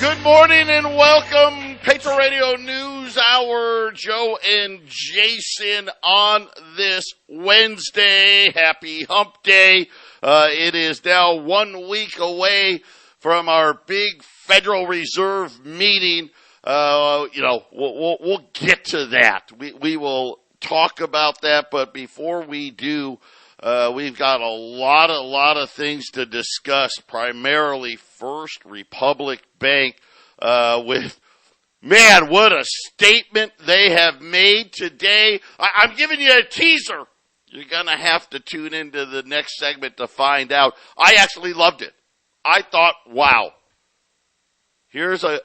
Good morning and welcome, Patriot Radio News Hour. Joe and Jason on this Wednesday. Happy Hump Day. It is now 1 week away from our big Federal Reserve meeting. We'll get to that. We will talk about that, but before we do, we've got a lot of things to discuss, primarily First Republic Bank, what a statement they have made today. I'm giving you a teaser. You're going to have to tune into the next segment to find out. I actually loved it. I thought, wow, here's some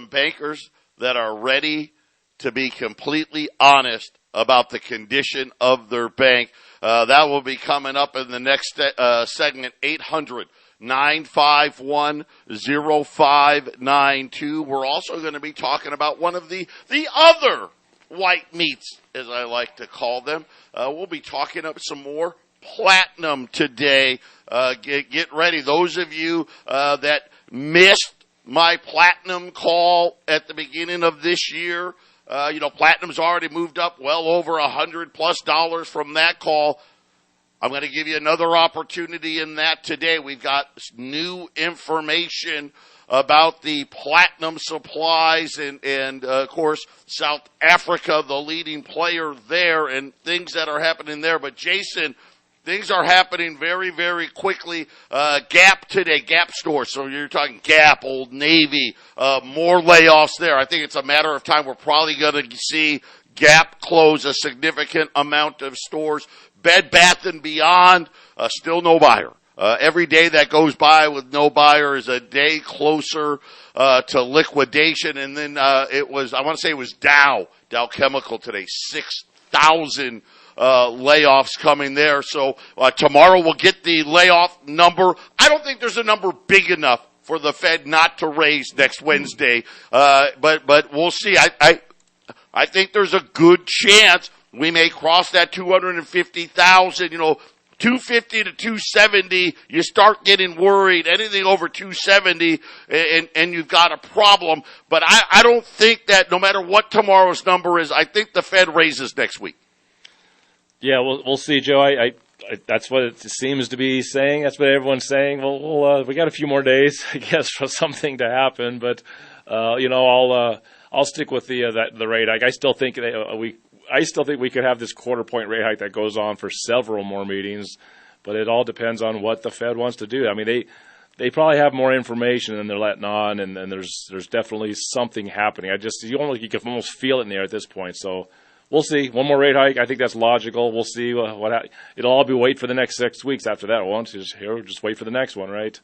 bankers that are ready to be completely honest about the condition of their bank. That will be coming up in the next segment, 800-951-0592. We're also going to be talking about one of the other white meats, as I like to call them. We'll be talking up some more platinum today. Get ready. Those of you that missed my platinum call at the beginning of this year, platinum's already moved up well over $100+ from that call. I'm going to give you another opportunity in that today. We've got new information about the platinum supplies and of course, South Africa, the leading player there, and things that are happening there. But Jason, things are happening very, very quickly. Gap today, Gap store. So you're talking Gap, Old Navy, more layoffs there. I think it's a matter of time. We're probably going to see Gap close a significant amount of stores. Bed Bath & Beyond, still no buyer. Every day that goes by with no buyer is a day closer to liquidation. And then it was Dow Chemical today, 6,000 layoffs coming there. So tomorrow we'll get the layoff number. I don't think there's a number big enough for the Fed not to raise next Wednesday. But we'll see. I think there's a good chance we may cross that 250,000, 250 to 270, you start getting worried. Anything over 270, and you've got a problem. But I don't think that no matter what tomorrow's number is, I think the Fed raises next week. Yeah, we'll see, Joe. I that's what it seems to be saying. That's what everyone's saying. We got a few more days, I guess, for something to happen. But I'll stick with the rate hike. I still think we could have this quarter-point rate hike that goes on for several more meetings, but it all depends on what the Fed wants to do. I mean, they probably have more information than they're letting on, and there's definitely something happening. You can almost feel it in the air at this point. So we'll see. One more rate hike. I think that's logical. We'll see it'll all be wait for the next 6 weeks after that. Just wait for the next one, right?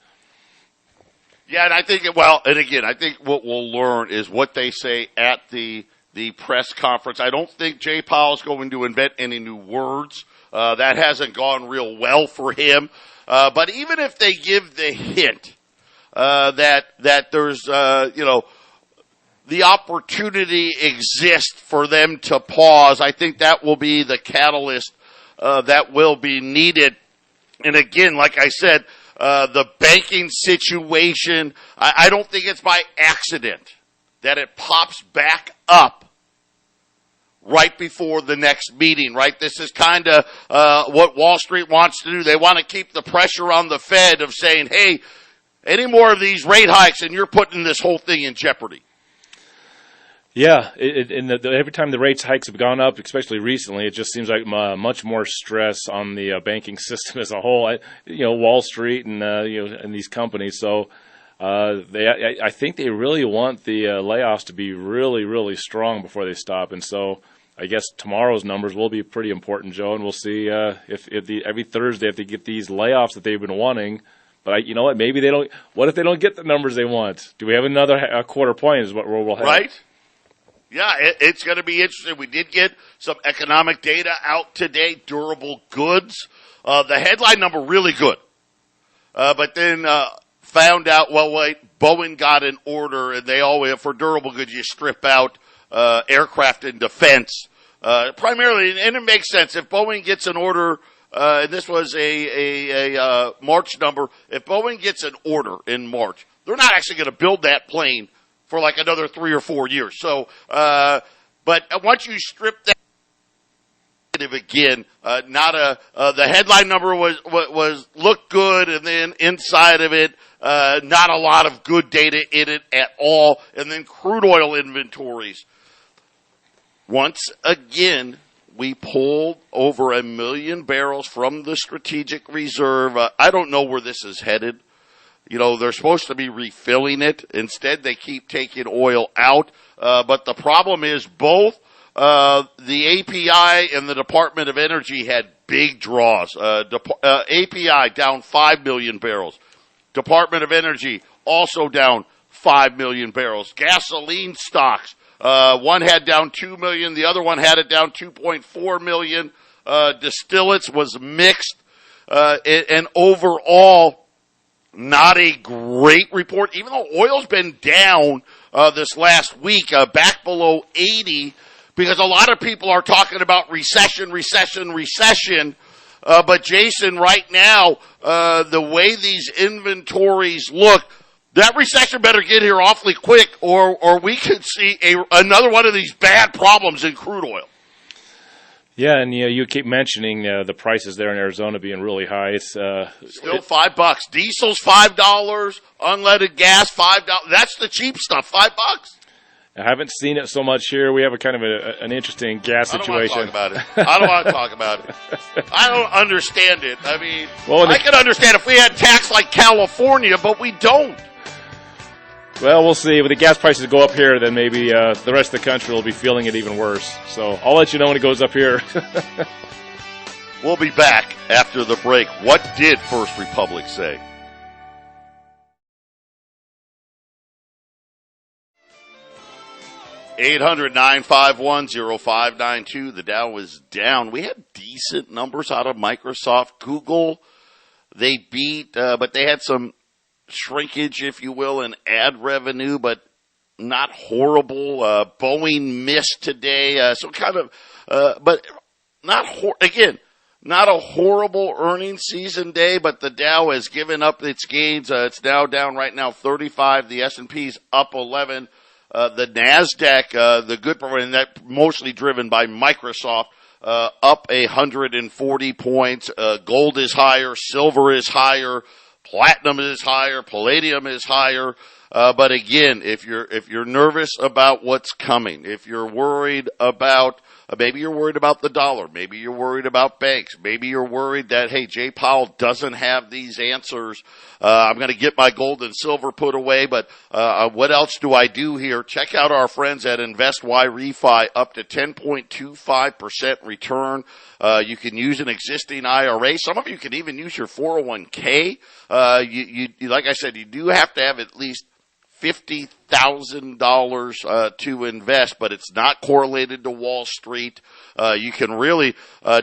Yeah, and I think what we'll learn is what they say at the press conference. I don't think Jay Powell's going to invent any new words. That hasn't gone real well for him. But even if they give the hint that there's the opportunity exists for them to pause, I think that will be the catalyst that will be needed. And again, like I said, the banking situation, I don't think it's by accident that it pops back up right before the next meeting, right? This is kind of what Wall Street wants to do. They want to keep the pressure on the Fed of saying, hey, any more of these rate hikes and you're putting this whole thing in jeopardy. Yeah, every time the rates hikes have gone up, especially recently, it just seems like much more stress on the banking system as a whole. Wall Street and these companies. So I think they really want the layoffs to be really, really strong before they stop. And so I guess tomorrow's numbers will be pretty important, Joe, and we'll see if every Thursday if they get these layoffs that they've been wanting. But you know what? Maybe they don't. What if they don't get the numbers they want? Do we have another quarter point? Is what we'll have. Right. Yeah, it's going to be interesting. We did get some economic data out today, durable goods. The headline number, really good. But then found out, Boeing got an order, and they always, for durable goods, you strip out aircraft and defense. Primarily, and it makes sense. If Boeing gets an order, and this was a March number, if Boeing gets an order in March they're not actually going to build that plane for like another 3 or 4 years. So, but once you strip that again, the headline number was looked good, and then inside of it, not a lot of good data in it at all. And then crude oil inventories. Once again, we pulled over 1 million barrels from the strategic reserve. I don't know where this is headed. You know, they're supposed to be refilling it. Instead, they keep taking oil out. But the problem is both the API and the Department of Energy had big draws. API down 5 million barrels. Department of Energy also down 5 million barrels. Gasoline stocks, one had down 2 million, the other one had it down 2.4 million. Distillates was mixed, and overall, not a great report. Even though oil's been down this last week, back below 80, because a lot of people are talking about recession. But Jason, right now, the way these inventories look, that recession better get here awfully quick, or we could see another one of these bad problems in crude oil. Yeah, and you keep mentioning the prices there in Arizona being really high. It's still $5. Diesel's $5. Unleaded gas $5. That's the cheap stuff. $5. I haven't seen it so much here. We have a kind of an interesting gas situation. I don't want to talk about it. I don't understand it. I mean, I can understand if we had tax like California, but we don't. Well, we'll see. When the gas prices go up here, then maybe the rest of the country will be feeling it even worse. So I'll let you know when it goes up here. We'll be back after the break. What did First Republic say? (800-951-0592). The Dow was down. We had decent numbers out of Microsoft. Google, they beat, but they had some shrinkage, if you will, in ad revenue, but not horrible. Boeing missed today, so kind of, but not a horrible earnings season day, but the Dow has given up its gains. It's now down right now 35. The S&P's up 11. The NASDAQ, the good part, and that mostly driven by Microsoft, up 140 points. Gold is higher, silver is higher, platinum is higher, palladium is higher. But again, if you're nervous about what's coming, if you're worried about, maybe you're worried about the dollar, maybe you're worried about banks, maybe you're worried that, hey, Jay Powell doesn't have these answers. I'm going to get my gold and silver put away, but what else do I do here? Check out our friends at Invest Y Refi, up to 10.25% return. You can use an existing IRA. Some of you can even use your 401k. You like I said, you do have to have at least $50,000 to invest, but it's not correlated to Wall Street. You can really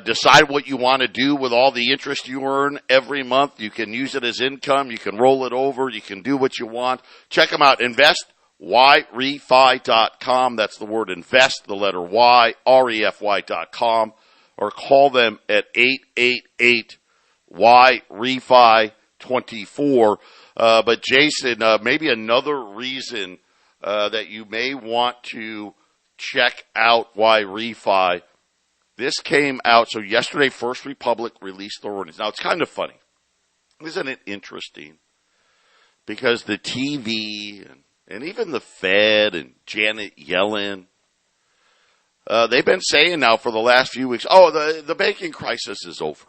decide what you want to do with all the interest you earn every month. You can use it as income. You can roll it over. You can do what you want. Check them out. InvestYRefi.com. That's the word invest, the letter Y, REFY.com, or call them at 888-YREFI-24. But Jason, maybe another reason that you may want to check out Y Refi. This came out, so yesterday First Republic released their earnings. Now, it's kind of funny. Isn't it interesting? Because the TV and even the Fed and Janet Yellen, they've been saying now for the last few weeks, the banking crisis is over.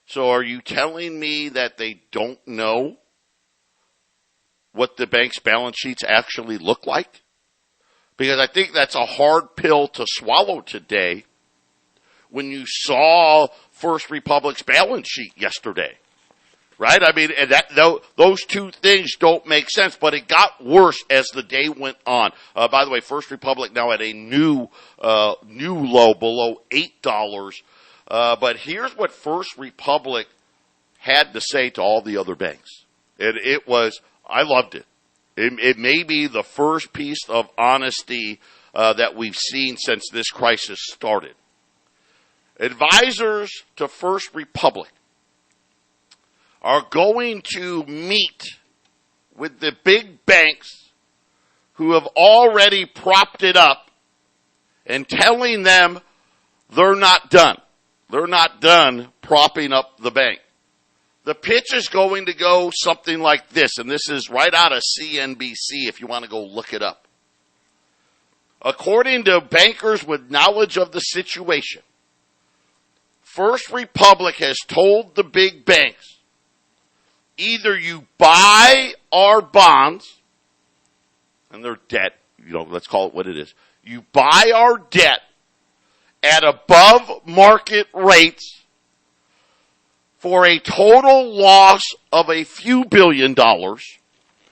So are you telling me that they don't know what the bank's balance sheets actually look like? Because I think that's a hard pill to swallow today when you saw First Republic's balance sheet yesterday. Right? I mean, those two things don't make sense, but it got worse as the day went on. By the way, First Republic now at a new low below $8. But here's what First Republic had to say to all the other banks. It was, I loved it. It may be the first piece of honesty that we've seen since this crisis started. Advisors to First Republic are going to meet with the big banks who have already propped it up and telling them they're not done. They're not done propping up the bank. The pitch is going to go something like this, and this is right out of CNBC if you want to go look it up. According to bankers with knowledge of the situation, First Republic has told the big banks, either you buy our bonds, and their debt, let's call it what it is. You buy our debt at above market rates for a total loss of a few $billion.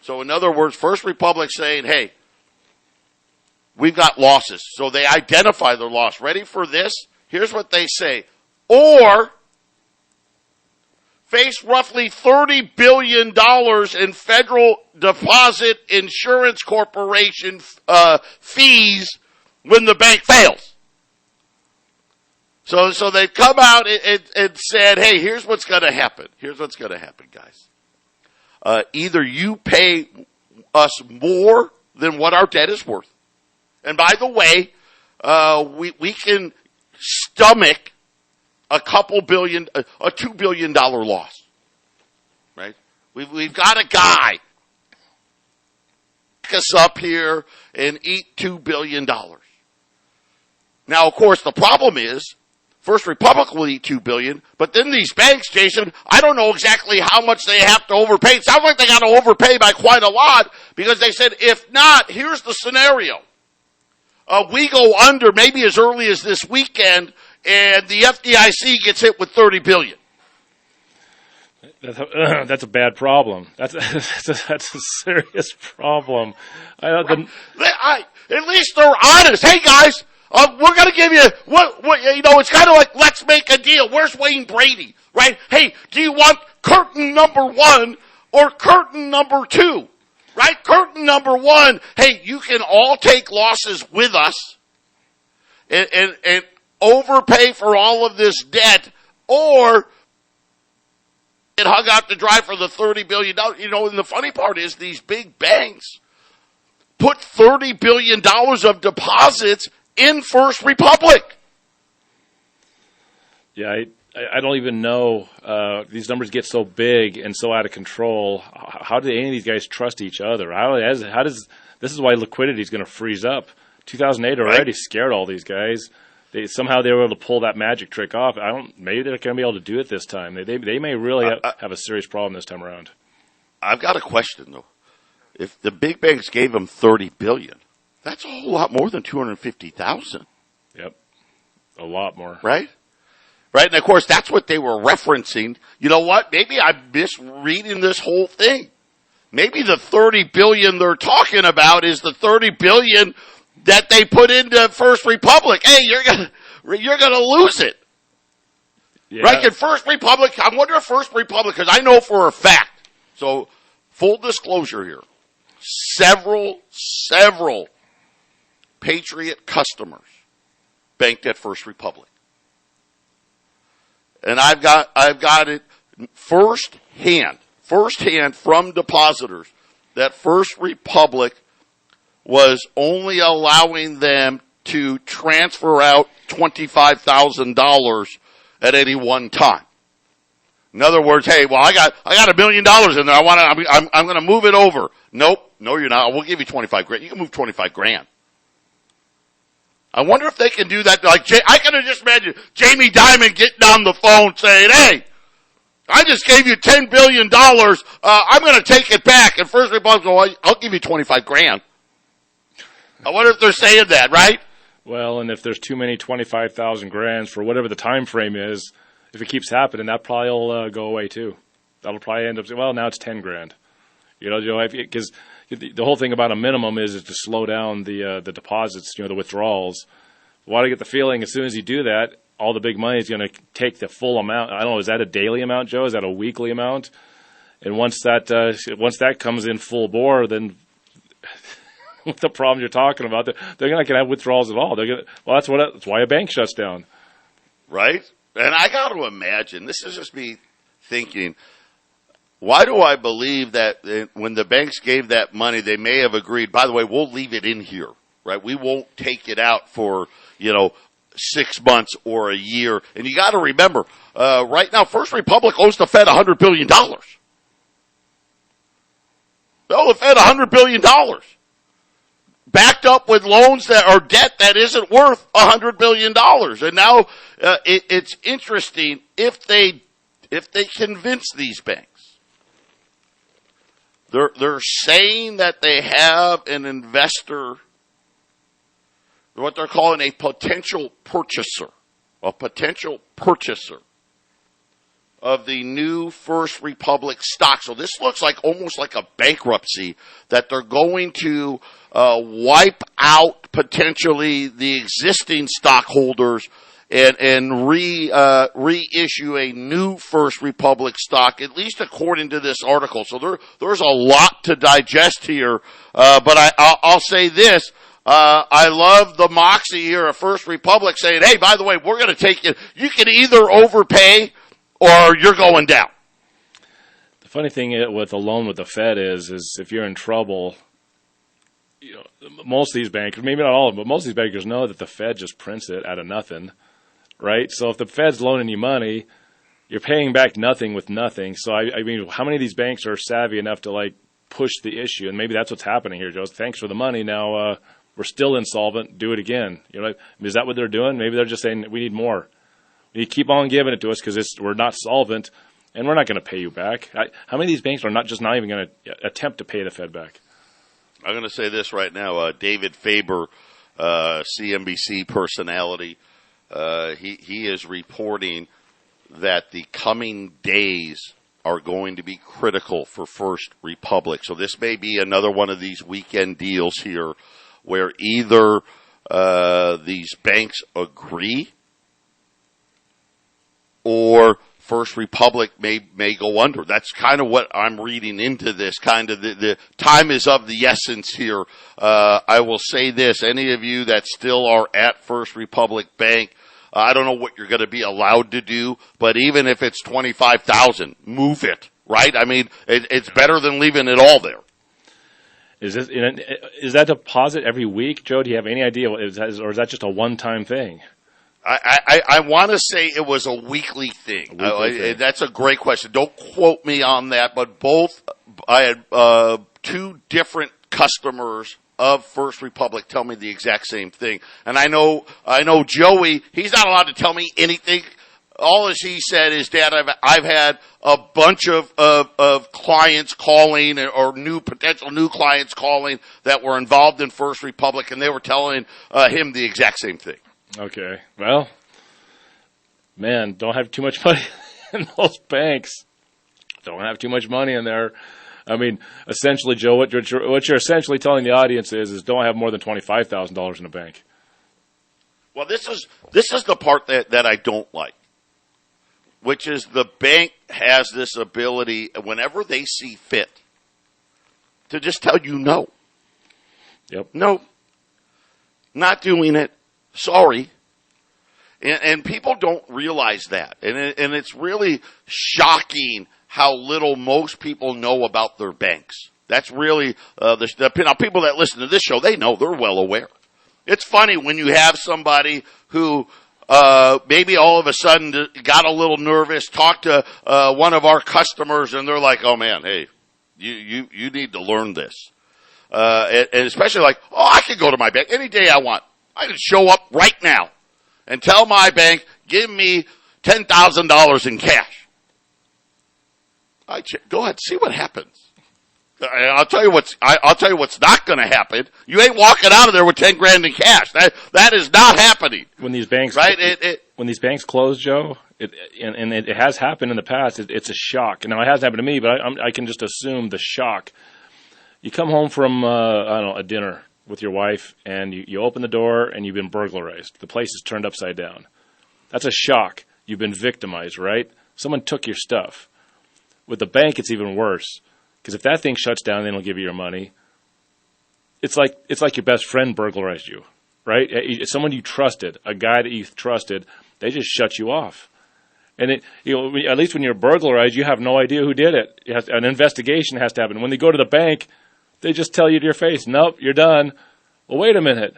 So in other words, First Republic saying, hey, we've got losses. So they identify their loss. Ready for this? Here's what they say. Or face roughly $30 billion in federal deposit insurance corporation fees when the bank fails. So they've come out and said, hey, here's what's going to happen. Here's what's going to happen, guys. Either you pay us more than what our debt is worth. And by the way, we can stomach a $2 billion loss. Right? We've got a guy pick us up here and eat $2 billion. Now, of course, the problem is First Republic will eat $2 billion, but then these banks, Jason, I don't know exactly how much they have to overpay. It sounds like they got to overpay by quite a lot because they said, if not, here's the scenario. We go under maybe as early as this weekend, and the FDIC gets hit with $30 billion. That's a bad problem. That's a serious problem. At least they're honest. Hey, guys. We're going to give you it's kind of like, let's make a deal. Where's Wayne Brady, right? Hey, do you want curtain number 1 or curtain number 2, right? Curtain number 1, hey, you can all take losses with us and overpay for all of this debt, or get hung out to dry for the $30 billion. And the funny part is these big banks put $30 billion of deposits in First Republic. Yeah, I don't even know. These numbers get so big and so out of control. How do any of these guys trust each other? This is why liquidity is going to freeze up. 2008 already scared all these guys. They were able to pull that magic trick off. Maybe they're going to be able to do it this time. They may really have a serious problem this time around. I've got a question though. If the big banks gave them $30 billion, that's a whole lot more than 250,000. Yep. A lot more. Right? Right? And of course, that's what they were referencing. You know what? Maybe I'm misreading this whole thing. Maybe the $30 billion they're talking about is the $30 billion that they put into First Republic. Hey, you're gonna lose it. Yeah. Right? In First Republic, I wonder if First Republic, because I know for a fact, so full disclosure here, several Patriot customers banked at First Republic. And I've got it firsthand from depositors that First Republic was only allowing them to transfer out $25,000 at any one time. In other words, hey, well, I got $1 million in there. I'm going to move it over. Nope. No, you're not. We'll give you 25 grand. You can move 25 grand. I wonder if they can do that. Like, I can just imagine Jamie Dimon getting on the phone saying, hey, I just gave you $10 billion. I'm going to take it back. And First Republic goes, I'll give you 25 grand. I wonder if they're saying that, right? Well, and if there's too many 25,000 grands for whatever the time frame is, if it keeps happening, that probably will go away too. That'll probably end up saying, well, now it's 10 grand. Because the whole thing about a minimum is to slow down the deposits, the withdrawals. Why do I get the feeling as soon as you do that, all the big money is going to take the full amount? I don't know, is that a daily amount, Joe? Is that a weekly amount? And once that comes in full bore, then the problem you're talking about, they're not going to have withdrawals at all. That's why a bank shuts down. Right? And I got to imagine, this is just me thinking, Why do I believe that when the banks gave that money, they may have agreed, by the way, we'll leave it in here, right? We won't take it out for, 6 months or a year. And you got to remember, right now, First Republic owes the Fed $100 billion. They owe the Fed $100 billion. Backed up with loans that are debt that isn't worth $100 billion. And now, it's interesting if they convince these banks. They're saying that they have an investor, what they're calling a potential purchaser of the new First Republic stock. So this looks like almost like a bankruptcy, that they're going to wipe out potentially the existing stockholders and reissue a new First Republic stock, at least according to this article. So there's a lot to digest here. But I'll say this. I love the moxie here of First Republic saying, hey, by the way, we're going to take you. You can either overpay or you're going down. The funny thing with a loan with the Fed is if you're in trouble, most of these bankers, maybe not all of them, but most of these bankers know that the Fed just prints it out of nothing. Right? So if the Fed's loaning you money, you're paying back nothing with nothing. So, I mean, how many of these banks are savvy enough to, push the issue? And maybe that's what's happening here, Joe. Thanks for the money. Now, we're still insolvent. Do it again. Is that what they're doing? Maybe they're just saying, we need more. You keep on giving it to us because we're not solvent, and we're not going to pay you back. How many of these banks are not even going to attempt to pay the Fed back? I'm going to say this right now. David Faber, CNBC personality, he is reporting that the coming days are going to be critical for First Republic. So this may be another one of these weekend deals here where either these banks agree or First Republic may go under. That's kind of what I'm reading into this. Kind of the time is of the essence here. I will say this: any of you that still are at First Republic Bank, I don't know what you're going to be allowed to do, but even if it's $25,000, move it. Right? I mean, it's better than leaving it all there. Is that deposit every week, Joe? Do you have any idea, or is that just a one-time thing? I want to say it was a weekly thing. That's a great question. Don't quote me on that, but I had two different customers of First Republic tell me the exact same thing. And I know Joey, he's not allowed to tell me anything. All as he said is, Dad, I've had a bunch of clients calling, or potential new clients calling that were involved in First Republic, and they were telling him the exact same thing. Okay. Well, man, don't have too much money in those banks. Don't have too much money in there. I mean, essentially, Joe, what you're essentially telling the audience is don't have more than $25,000 in the bank. Well, this is the part that I don't like, which is the bank has this ability whenever they see fit to just tell you no. Yep. No, not doing it. Sorry. And people don't realize that. And it's really shocking how little most people know about their banks. That's really, now people that listen to this show, they know, they're well aware. It's funny when you have somebody who, maybe all of a sudden got a little nervous, talked to, one of our customers, and they're like, oh man, hey, you need to learn this. And especially I can go to my bank any day I want. I can show up right now and tell my bank, give me $10,000 in cash. Go ahead, see what happens. I'll tell you what's not going to happen. You ain't walking out of there with $10,000 in cash. That is not happening. When these banks, right? When these banks close, Joe, and it has happened in the past. It's a shock. Now it hasn't happened to me, but I can just assume the shock. You come home from a dinner with your wife, and you open the door, and you've been burglarized. The place is turned upside down. That's a shock. You've been victimized, right? Someone took your stuff. With the bank, it's even worse. Because if that thing shuts down, they don't give you your money. It's like your best friend burglarized you, right? Someone you trusted, a guy that you trusted, they just shut you off. And at least when you're burglarized, you have no idea who did it. An investigation has to happen. When they go to the bank, they just tell you to your face, nope, you're done. Well, wait a minute.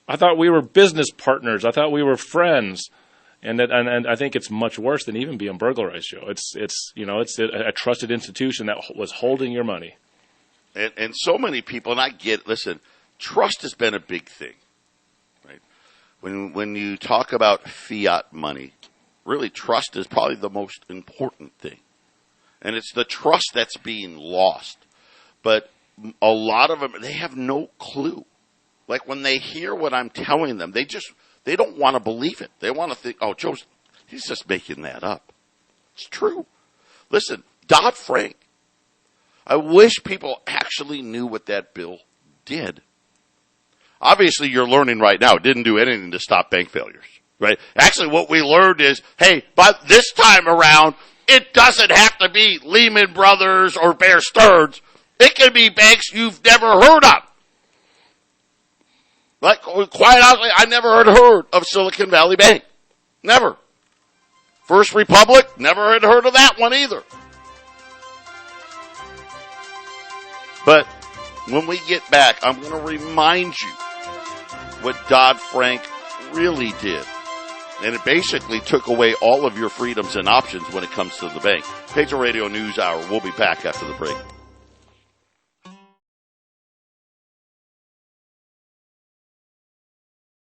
I thought we were business partners. I thought we were friends. And I think it's much worse than even being burglarized, Joe. It's a trusted institution that was holding your money. And so many people, and I get, listen, trust has been a big thing, right? When you talk about fiat money, really trust is probably the most important thing. And it's the trust that's being lost. But a lot of them, they have no clue. Like when they hear what I'm telling them, they don't want to believe it. They want to think, oh, he's just making that up. It's true. Listen, Dodd-Frank. I wish people actually knew what that bill did. Obviously, you're learning right now, it didn't do anything to stop bank failures, right? Actually, what we learned is, hey, but this time around, it doesn't have to be Lehman Brothers or Bear Stearns. It can be banks you've never heard of. Like, quite honestly, I never heard of Silicon Valley Bank. Never. First Republic, never had heard of that one either. But when we get back, I'm going to remind you what Dodd-Frank really did. And it basically took away all of your freedoms and options when it comes to the bank. Patriot Radio News Hour. We'll be back after the break.